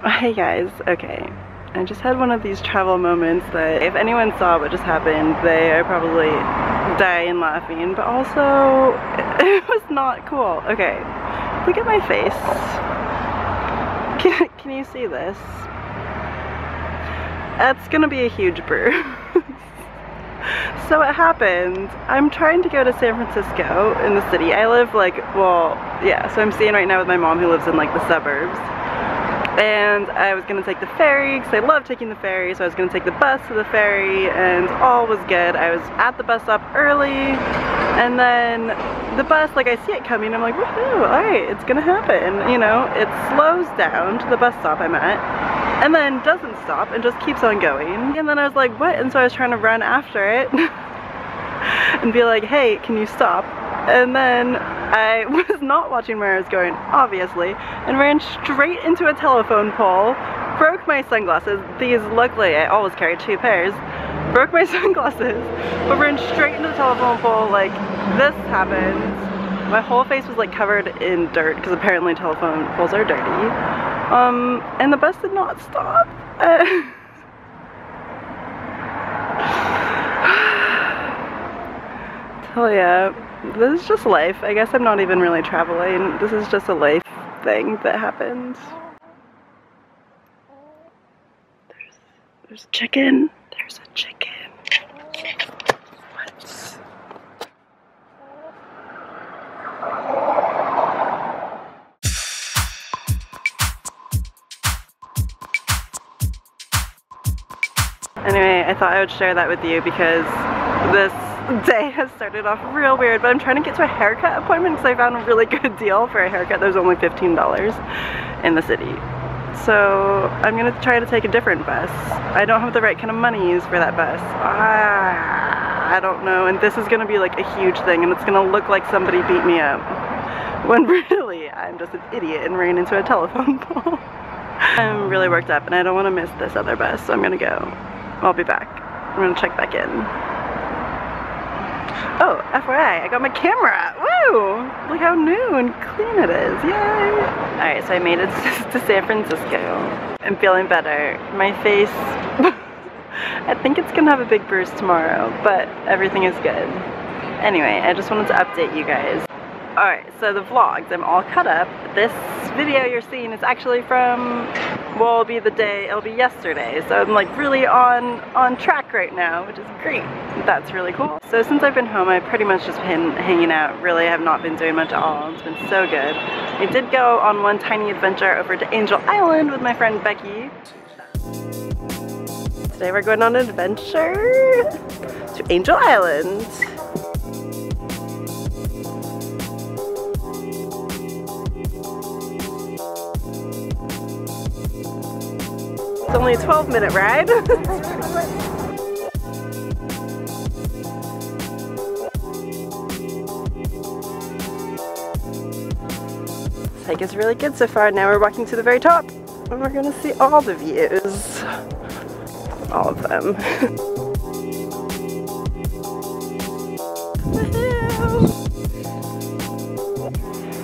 Hey guys, okay. I just had one of these travel moments that if anyone saw what just happened, they are probably dying laughing, but also it was not cool. Okay, look at my face. Can you see this? That's gonna be a huge bruise. So what happened, I'm trying to go to San Francisco in the city. I live like, well, yeah, so I'm staying right now with my mom who lives in like the suburbs. And I was gonna take the ferry because I love taking the ferry, so I was gonna take the bus to the ferry and all was good. I was at the bus stop early and then the bus, like I see it coming, I'm like, woohoo, alright, it's gonna happen. You know, it slows down to the bus stop I'm at and then doesn't stop and just keeps on going. And then I was like, what? And so I was trying to run after it and be like, hey, can you stop? And then I was not watching where I was going, obviously, and ran straight into a telephone pole, broke my sunglasses. These, luckily, I always carry 2 pairs. Broke my sunglasses, but ran straight into the telephone pole. Like, this happened. My whole face was like covered in dirt, because apparently telephone poles are dirty. And the bus did not stop. Tell ya. This is just life. I guess I'm not even really traveling. This is just a life thing that happens. There's a chicken. There's a chicken. What? Anyway, I thought I would share that with you because this day has started off real weird, but I'm trying to get to a haircut appointment because I found a really good deal for a haircut that was only $15 in the city. So I'm gonna try to take a different bus. I don't have the right kind of money for that bus. I don't know, and this is gonna be like a huge thing and it's gonna look like somebody beat me up when really I'm just an idiot and ran into a telephone pole. I'm really worked up and I don't want to miss this other bus, so I'm gonna go. I'll be back. I'm gonna check back in. Oh, FYI, I got my camera! Woo! Look how new and clean it is, yay! Alright, so I made it to San Francisco. I'm feeling better. My face, I think it's gonna have a big bruise tomorrow, but everything is good. Anyway, I just wanted to update you guys. Alright, so the vlogs, I'm all cut up. This video you're seeing is actually from, well, it'll be yesterday. So I'm like really on track right now, which is great. That's really cool. So since I've been home, I've pretty much just been hanging out. Really have not been doing much at all. It's been so good. I did go on one tiny adventure over to Angel Island with my friend Becky. Today we're going on an adventure to Angel Island. It's only a 12-minute ride. This hike is really good so far. Now we're walking to the very top and we're gonna see all the views. All of them.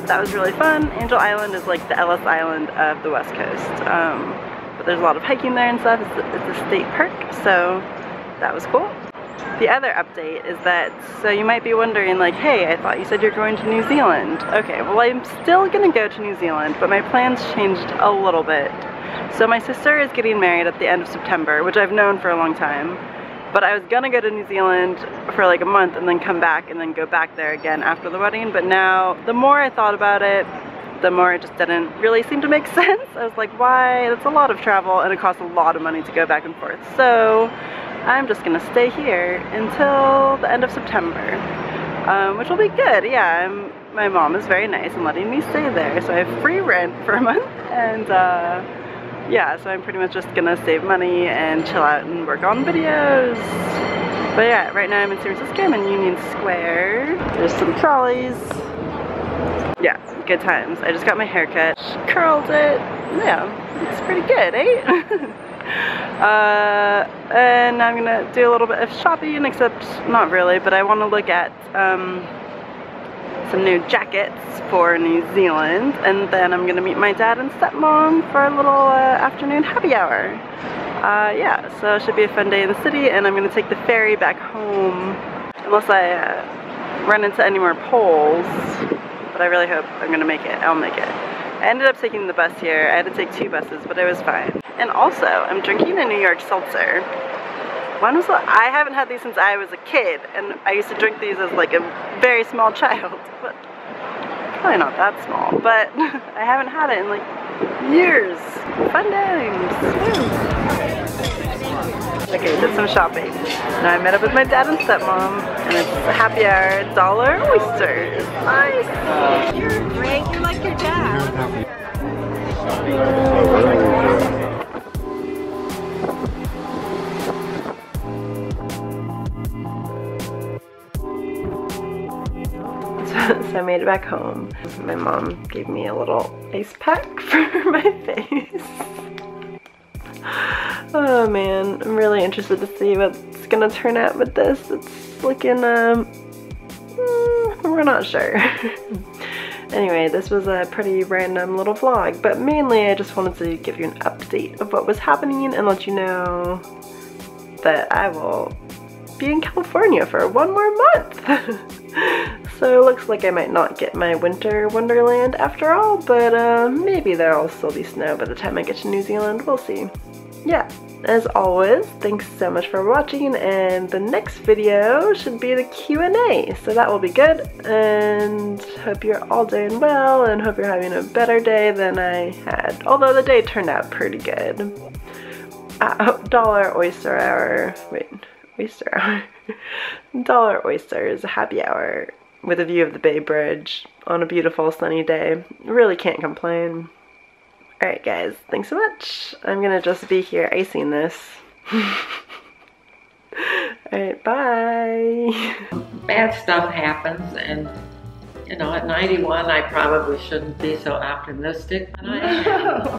That was really fun. Angel Island is like the Ellis Island of the West Coast. But there's a lot of hiking there and stuff. It's a state park, so that was cool. The other update is that, so you might be wondering like, hey, I thought you said you're going to New Zealand. Okay, well I'm still gonna go to New Zealand, but my plans changed a little bit. So my sister is getting married at the end of September, which I've known for a long time. But I was gonna go to New Zealand for like a month and then come back and then go back there again after the wedding. But now, the more I thought about it, the more it just didn't really seem to make sense. I was like, why? That's a lot of travel and it costs a lot of money to go back and forth. So I'm just gonna stay here until the end of September, which will be good. Yeah, my mom is very nice and letting me stay there. So I have free rent for a month and yeah, so I'm pretty much just gonna save money and chill out and work on videos. But yeah, right now I'm in San Francisco. I'm in Union Square. There's some trolleys. Yeah, good times. I just got my hair cut, curled it. Yeah, it's pretty good, eh? And I'm gonna do a little bit of shopping, except not really, but I want to look at some new jackets for New Zealand, and then I'm gonna meet my dad and stepmom for a little afternoon happy hour. Yeah, so it should be a fun day in the city, and I'm gonna take the ferry back home unless I run into any more poles, but I really hope I'm gonna make it. I'll make it. I ended up taking the bus here. I had to take 2 buses, but it was fine. And also, I'm drinking a New York seltzer. I haven't had these since I was a kid, and I used to drink these as like a very small child, but probably not that small, but I haven't had it in like years. Fun times. Okay, did some shopping. Now I met up with my dad and stepmom, and it's a happy hour, $1 oysters. Nice. You're great, you're like your dad. So I made it back home. My mom gave me a little ice pack for my face. Oh man, I'm really interested to see what's gonna turn out with this. It's looking, we're not sure. Anyway, this was a pretty random little vlog, but mainly I just wanted to give you an update of what was happening and let you know that I will be in California for 1 more month. So it looks like I might not get my winter wonderland after all, but maybe there'll still be snow by the time I get to New Zealand. We'll see. Yeah, as always, thanks so much for watching, and the next video should be the Q&A, so that will be good, and hope you're all doing well, and hope you're having a better day than I had, although the day turned out pretty good. $1 oyster hour, wait, oyster hour? $1 oysters, happy hour, with a view of the Bay Bridge on a beautiful sunny day. Really can't complain. Alright guys, thanks so much. I'm gonna just be here icing this. Alright, bye. Bad stuff happens, and you know, at 91 I probably shouldn't be so optimistic, but I am.